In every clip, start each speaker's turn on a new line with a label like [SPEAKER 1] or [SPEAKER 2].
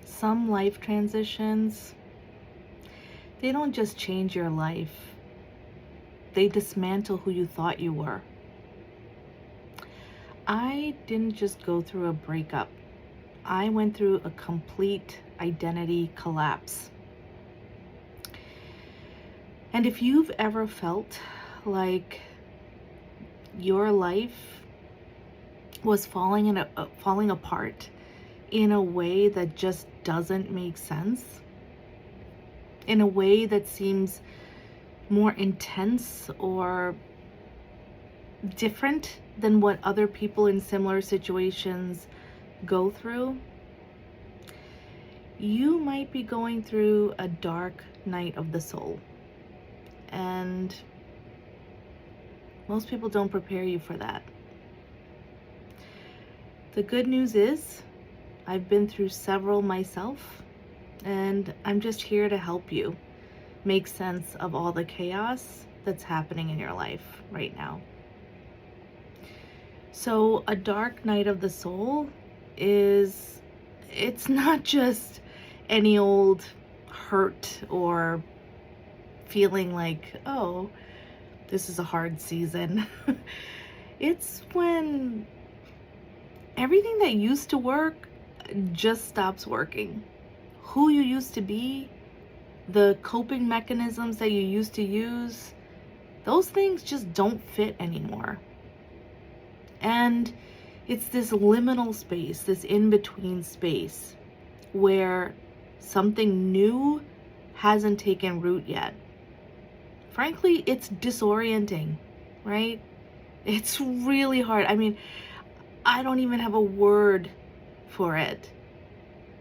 [SPEAKER 1] Some life transitions, they don't just change your life, they dismantle who you thought you were. I didn't just go through a breakup, I went through a complete identity collapse. And if you've ever felt like your life was falling apart in a way that just doesn't make sense, in a way that seems more intense or different than what other people in similar situations go through, you might be going through a dark night of the soul. And most people don't prepare you for that. The good news is, I've been through several myself, and I'm just here to help you make sense of all the chaos that's happening in your life right now. So, a dark night of the soul it's not just any old hurt or feeling like, oh, this is a hard season. It's when everything that used to work just stops working. Who you used to be, the coping mechanisms that you used to use, those things just don't fit anymore. And it's this liminal space, this in-between space where something new hasn't taken root yet. Frankly, it's disorienting, right? It's really hard. I mean, I don't even have a word for it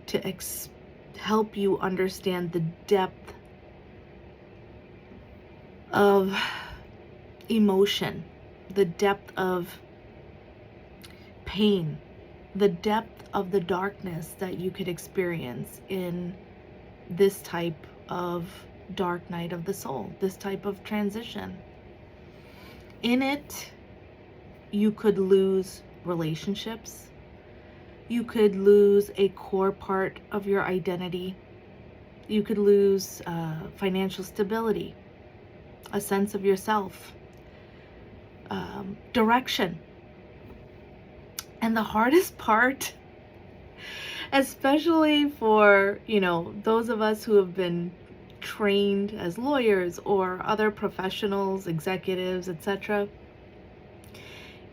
[SPEAKER 1] to help you understand the depth of emotion, the depth of pain, the depth of the darkness that you could experience in this type of dark night of the soul, this type of transition. In it, you could lose relationships. You could lose a core part of your identity. You could lose financial stability, a sense of yourself, direction. And the hardest part, especially for, those of us who have been trained as lawyers or other professionals, executives, etc.,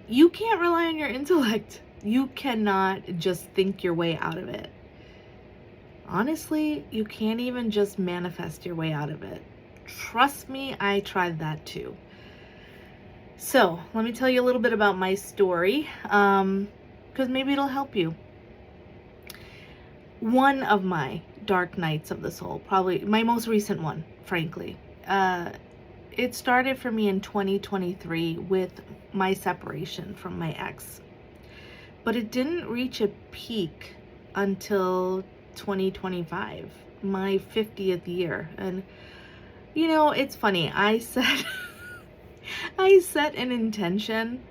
[SPEAKER 1] you can't rely on your intellect. You cannot just think your way out of it. Honestly, you can't even just manifest your way out of it. Trust me, I tried that too. So, let me tell you a little bit about my story, because maybe it'll help you. One of my dark nights of the soul, probably my most recent one, frankly, it started for me in 2023 with my separation from my ex. But it didn't reach a peak until 2025, my 50th year. And it's funny. I set an intention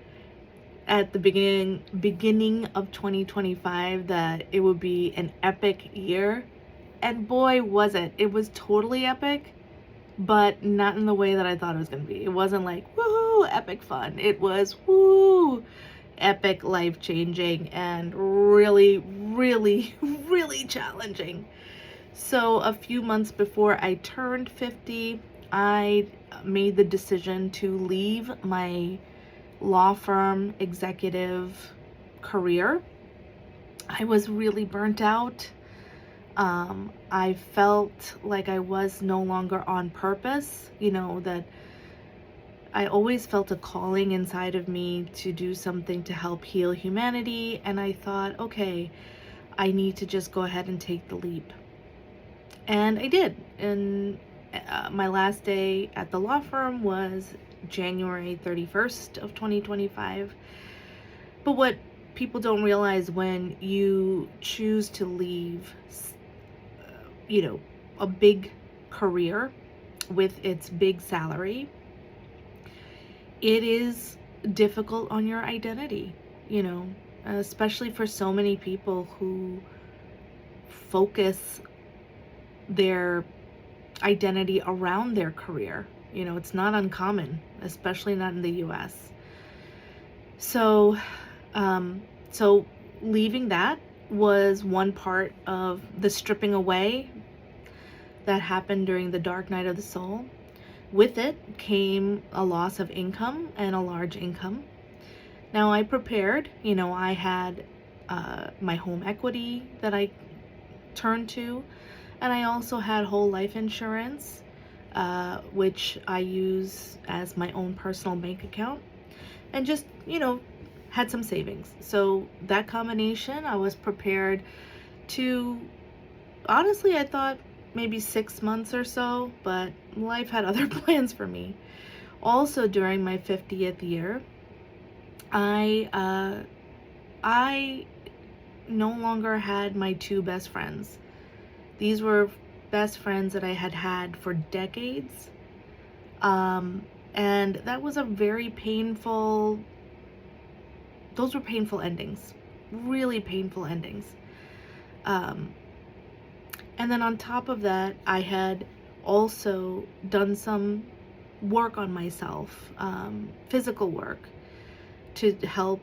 [SPEAKER 1] at the beginning of 2025 that it would be an epic year. And boy, was it. It was totally epic, but not in the way that I thought it was going to be. It wasn't like, woohoo, epic fun. It was, woo, epic, life-changing, and really, really, really challenging. So a few months before I turned 50, I made the decision to leave my law firm executive career. I was really burnt out. I felt like I was no longer on purpose, that I always felt a calling inside of me to do something to help heal humanity. And I thought, okay, I need to just go ahead and take the leap. And I did. And my last day at the law firm was January 31st of 2025. But what people don't realize, when you choose to leave, a big career with its big salary, it is difficult on your identity, especially for so many people who focus their identity around their career. You know, it's not uncommon, especially not in the US. So, so leaving that was one part of the stripping away that happened during the dark night of the soul. With it came a loss of income, and a large income. Now I prepared, you know, I had my home equity that I turned to, and I also had whole life insurance, which I use as my own personal bank account, and just, you know, had some savings. So that combination, I was prepared to, honestly, I thought maybe 6 months or so, but life had other plans for me. Also, during my 50th year, I no longer had my two best friends. These were best friends that I had had for decades. And that was a very painful, those were painful endings, really painful endings. And then on top of that, I had also done some work on myself, physical work, to help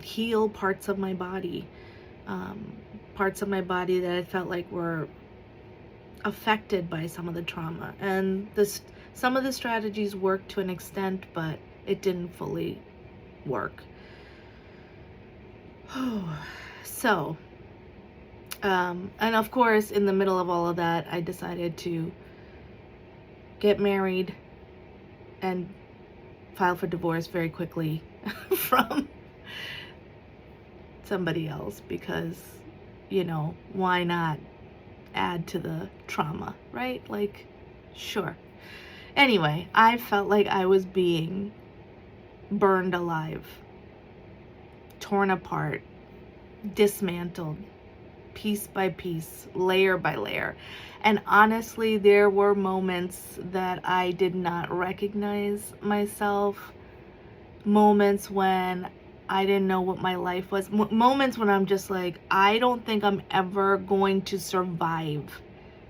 [SPEAKER 1] heal parts of my body that I felt like were affected by some of the trauma. And some of the strategies worked to an extent, but it didn't fully work. So, and of course, in the middle of all of that, I decided to get married and file for divorce very quickly from somebody else, because, you know, why not add to the trauma, right? Like, sure. Anyway, I felt like I was being burned alive, torn apart, dismantled, piece by piece, layer by layer. And honestly, there were moments that I did not recognize myself, moments when I didn't know what my life was, moments when I'm just like, I don't think I'm ever going to survive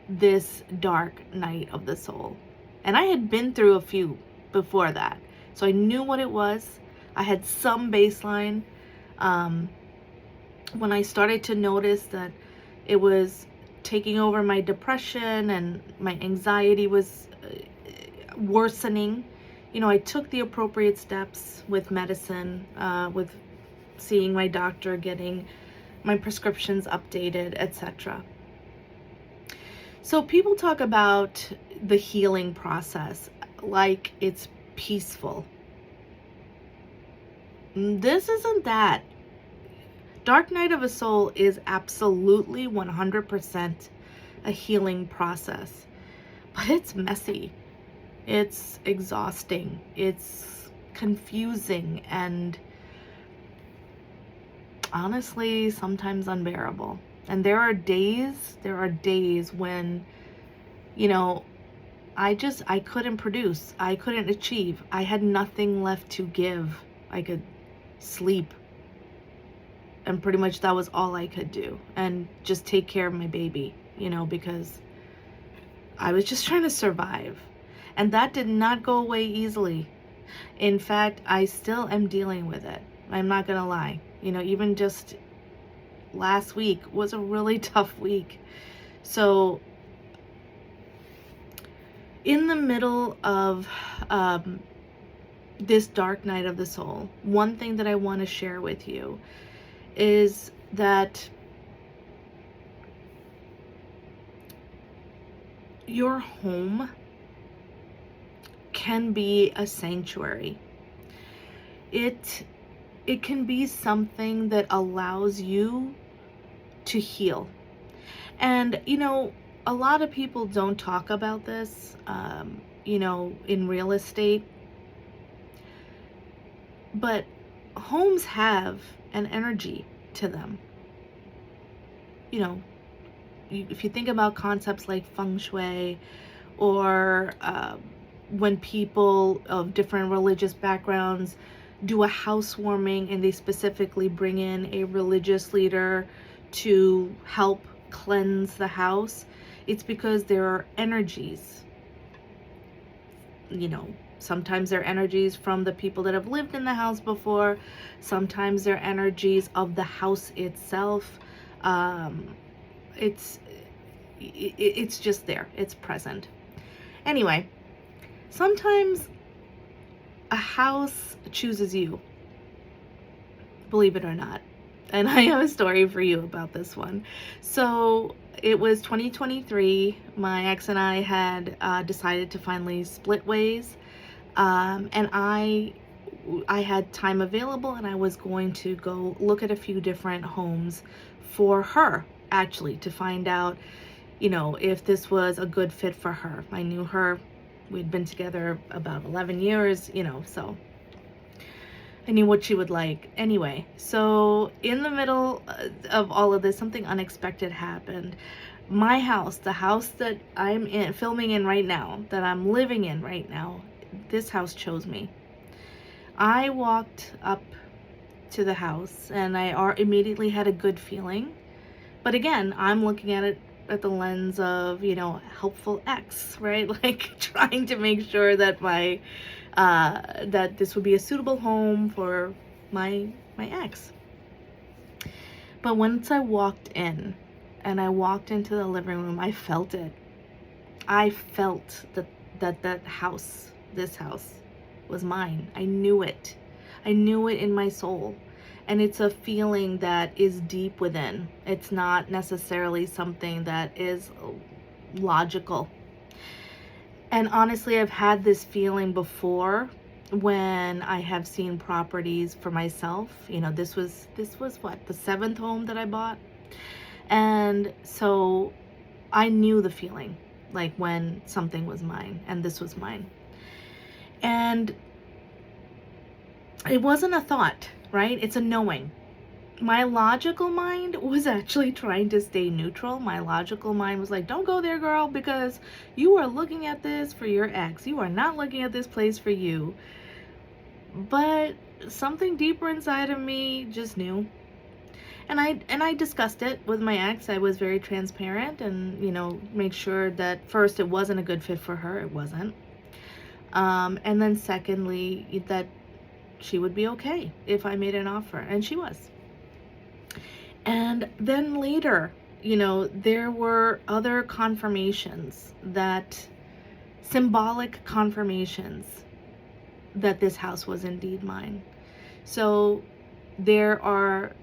[SPEAKER 1] this dark night of the soul. And I had been through a few before that, so I knew what it was. I had some baseline. When I started to notice that it was taking over my depression and my anxiety was worsening, you know, I took the appropriate steps with medicine, with seeing my doctor, getting my prescriptions updated, etc. So people talk about the healing process like it's peaceful. This isn't that. Dark Night of a Soul is absolutely 100% a healing process, but it's messy. It's exhausting. It's confusing, and honestly, sometimes unbearable. And there are days when, you know, I couldn't produce. I couldn't achieve. I had nothing left to give. I could sleep. And pretty much that was all I could do. And just take care of my baby, you know, because I was just trying to survive. And that did not go away easily. In fact, I still am dealing with it. I'm not gonna lie. You know, even just last week was a really tough week. So, in the middle of this dark night of the soul, one thing that I want to share with you is that your home can be a sanctuary. It can be something that allows you to heal. And, you know, a lot of people don't talk about this, you know, in real estate. But homes have an energy to them. You know, if you think about concepts like feng shui, or when people of different religious backgrounds do a housewarming and they specifically bring in a religious leader to help cleanse the house, it's because there are energies. You know, sometimes they're energies from the people that have lived in the house before. Sometimes they're energies of the house itself. It's it's just there. It's present. Anyway, sometimes a house chooses you, believe it or not. And I have a story for you about this one. So it was 2023. My ex and I had decided to finally split ways. And I had time available, and I was going to go look at a few different homes for her, actually, to find out, you know, if this was a good fit for her. I knew her. We'd been together about 11 years, you know, so I knew what she would like. Anyway, so in the middle of all of this, something unexpected happened. My house, the house that I'm in, filming in right now, that I'm living in right now, this house chose me. I walked up to the house and I immediately had a good feeling. But again, I'm looking at it at the lens of, you know, helpful ex, right? Like trying to make sure that that this would be a suitable home for my ex. But once I walked in and I walked into the living room, I felt it. I felt that house, this house, was mine. I knew it. I knew it in my soul. And it's a feeling that is deep within. It's not necessarily something that is logical. And honestly, I've had this feeling before when I have seen properties for myself. You know, this was what, the 7th home that I bought. And so I knew the feeling, like when something was mine, and this was mine. And it wasn't a thought, right? It's a knowing. My logical mind was actually trying to stay neutral. My logical mind was like, don't go there, girl, because you are looking at this for your ex. You are not looking at this place for you. But something deeper inside of me just knew. And I discussed it with my ex. I was very transparent and, you know, made sure that first it wasn't a good fit for her. It wasn't. And then secondly, that she would be okay if I made an offer. And she was. And then later, you know, there were other confirmations, that symbolic confirmations that this house was indeed mine. So there are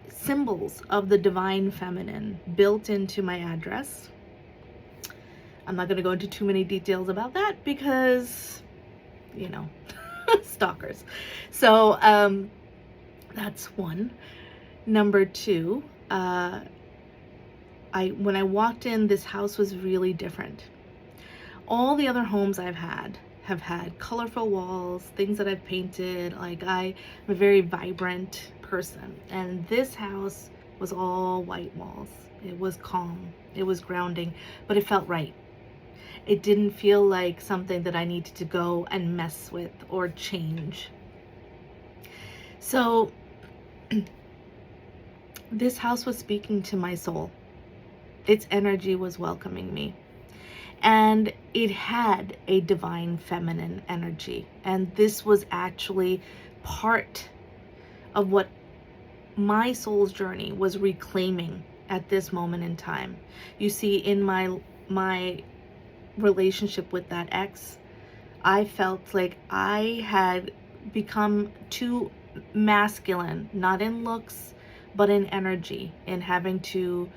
[SPEAKER 1] symbols of the divine feminine built into my address. I'm not going to go into too many details about that because, you know, stalkers. So that's one. Number two, when I walked in, this house was really different. All the other homes I've had have had colorful walls, things that I've painted. Like, I'm a very vibrant person, and this house was all white walls. It was calm, it was grounding, but it felt right. It didn't feel like something that I needed to go and mess with or change. So this house was speaking to my soul. Its energy was welcoming me. And it had a divine feminine energy. And this was actually part of what my soul's journey was reclaiming at this moment in time. You see, in my relationship with that ex, I felt like I had become too masculine, not in looks, but in energy, in having to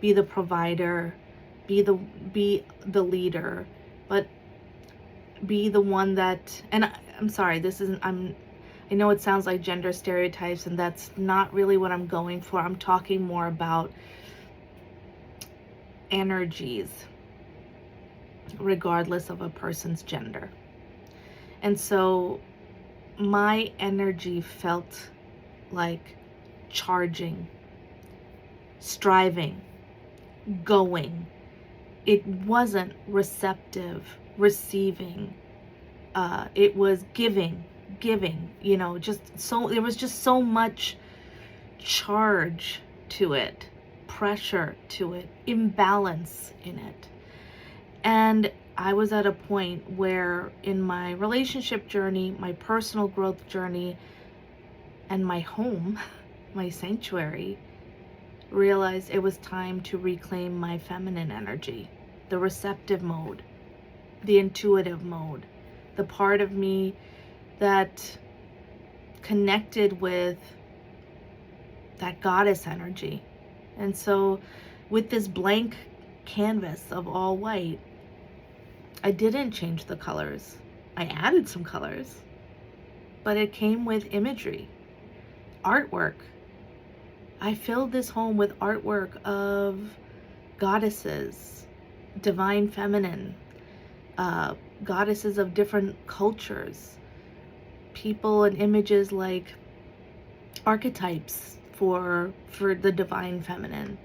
[SPEAKER 1] be the provider, be the leader, but be the one that, and I'm sorry, I know it sounds like gender stereotypes, and that's not really what I'm going for. I'm talking more about energies, regardless of a person's gender. And so my energy felt like charging, striving, going. It wasn't receptive, receiving. It was giving, you know, just so, there was just so much charge to it, pressure to it, imbalance in it. And I was at a point where in my relationship journey, my personal growth journey, and my home, my sanctuary, realized it was time to reclaim my feminine energy, the receptive mode, the intuitive mode, the part of me that connected with that goddess energy. And so with this blank canvas of all white, I didn't change the colors. I added some colors, but it came with imagery, artwork. I filled this home with artwork of goddesses, divine feminine, goddesses of different cultures, people and images like archetypes for the divine feminine.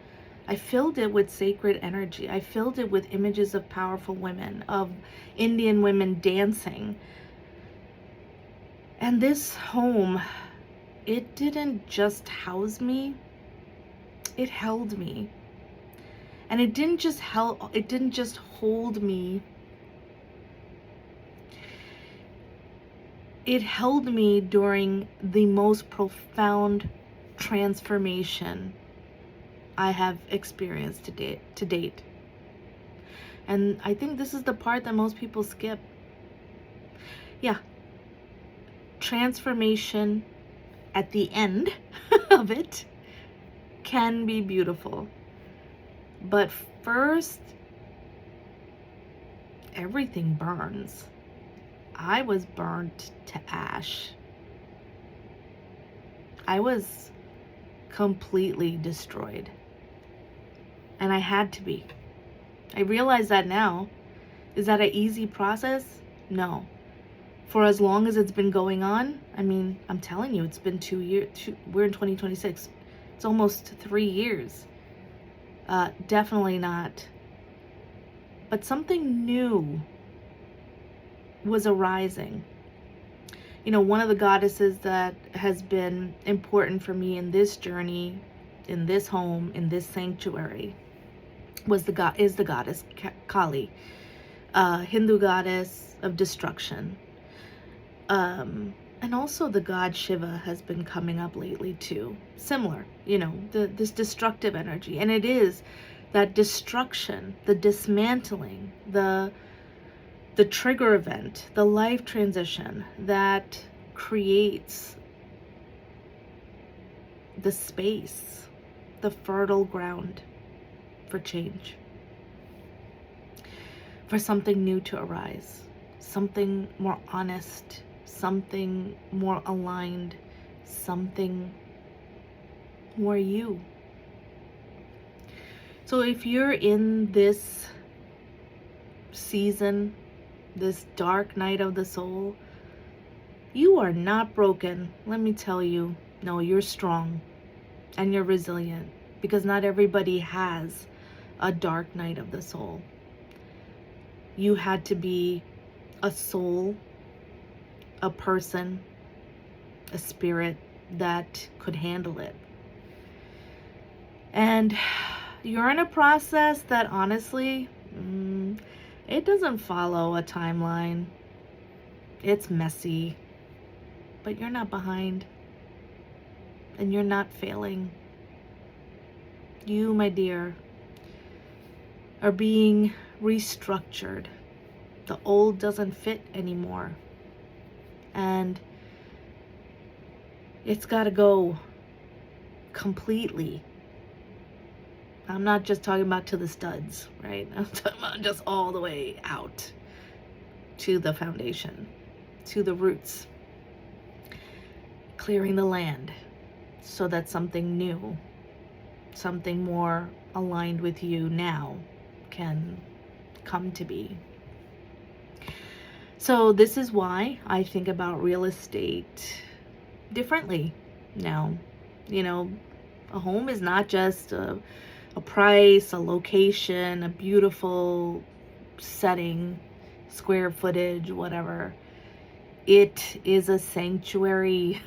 [SPEAKER 1] I filled it with sacred energy. I filled it with images of powerful women, of Indian women dancing. And this home, it didn't just house me, it held me. And it didn't just hold me. It held me during the most profound transformation I have experienced to date. And I think this is the part that most people skip. Yeah. Transformation at the end of it can be beautiful. But first, everything burns. I was burnt to ash. I was completely destroyed. And I had to be. I realize that now. Is that an easy process? No. For as long as it's been going on, I mean, I'm telling you, it's been 2 years. We're in 2026. It's almost 3 years. Definitely not. But something new was arising. You know, one of the goddesses that has been important for me in this journey, in this home, in this sanctuary, is the goddess Kali, Hindu goddess of destruction. And also the god Shiva has been coming up lately too. Similar, you know, this destructive energy. And it is that destruction, the dismantling, the trigger event, the life transition that creates the space, the fertile ground for change, for something new to arise, something more honest, something more aligned, something more you. So if you're in this season, this dark night of the soul, you are not broken. Let me tell you, no, you're strong and you're resilient, because not everybody has a dark night of the soul. You had to be a soul, a person, a spirit that could handle it. And you're in a process that honestly, it doesn't follow a timeline. It's messy, but you're not behind, and you're not failing. You, my dear, are being restructured. The old doesn't fit anymore, and it's got to go completely. I'm not just talking about to the studs, right? I'm talking about just all the way out to the foundation, to the roots. Clearing the land so that something new, something more aligned with you now can come to be. So this is why I think about real estate differently now. You know, a home is not just a price, a location, a beautiful setting, square footage, whatever. It is a sanctuary.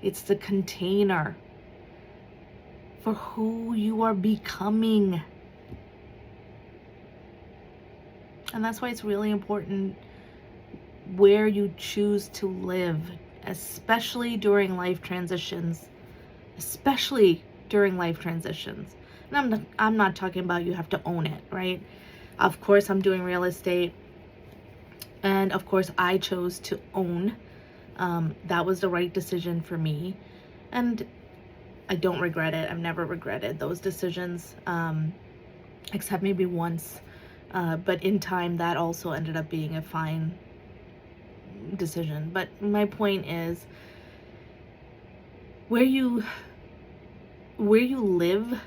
[SPEAKER 1] It's the container for who you are becoming. And that's why it's really important where you choose to live, especially during life transitions. Especially during life transitions. And I'm not talking about you have to own it, right? Of course, I'm doing real estate. And of course, I chose to own. That was the right decision for me. And I don't regret it. I've never regretted those decisions, except maybe once. But in time, that also ended up being a fine decision. But my point is, where you live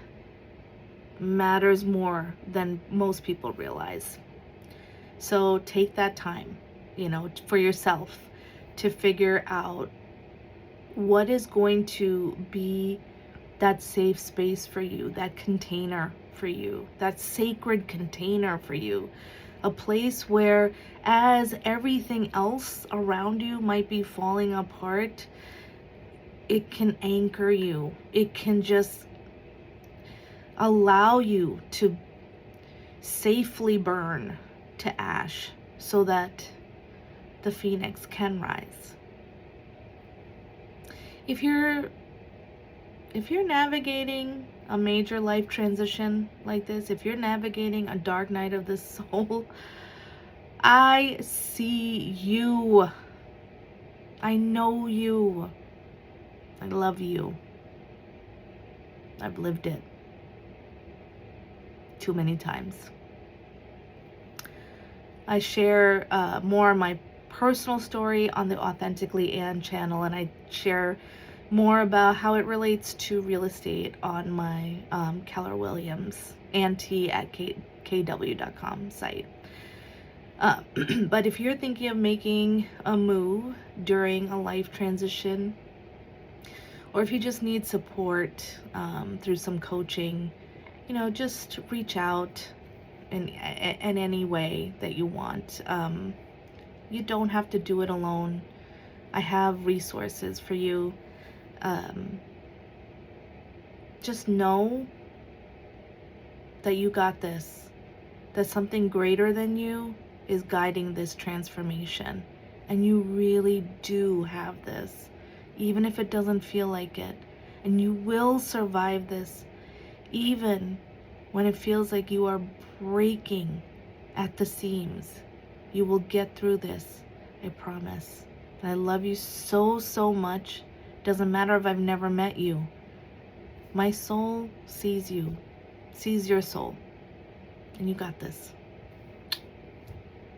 [SPEAKER 1] matters more than most people realize. So take that time, for yourself to figure out what is going to be that safe space for you, that container for you, that sacred container for you. A place where, as everything else around you might be falling apart, it can anchor you. It can just allow you to safely burn to ash so that the phoenix can rise. If you're navigating a major life transition like this, if you're navigating a dark night of the soul, I see you. I know you. I love you. I've lived it too many times. I share more of my personal story on the Authentically Anne channel, and I share more about how it relates to real estate on my Keller Williams AnnT@kw.com site. But if you're thinking of making a move during a life transition, or if you just need support through some coaching, just reach out in any way that you want. You don't have to do it alone. I have resources for you. Just know that you got this, that something greater than you is guiding this transformation, and you really do have this, even if it doesn't feel like it. And you will survive this, even when it feels like you are breaking at the seams. You will get through this, I promise. And I love you so, so much. Doesn't matter if I've never met you. My soul sees you, sees your soul, and you got this.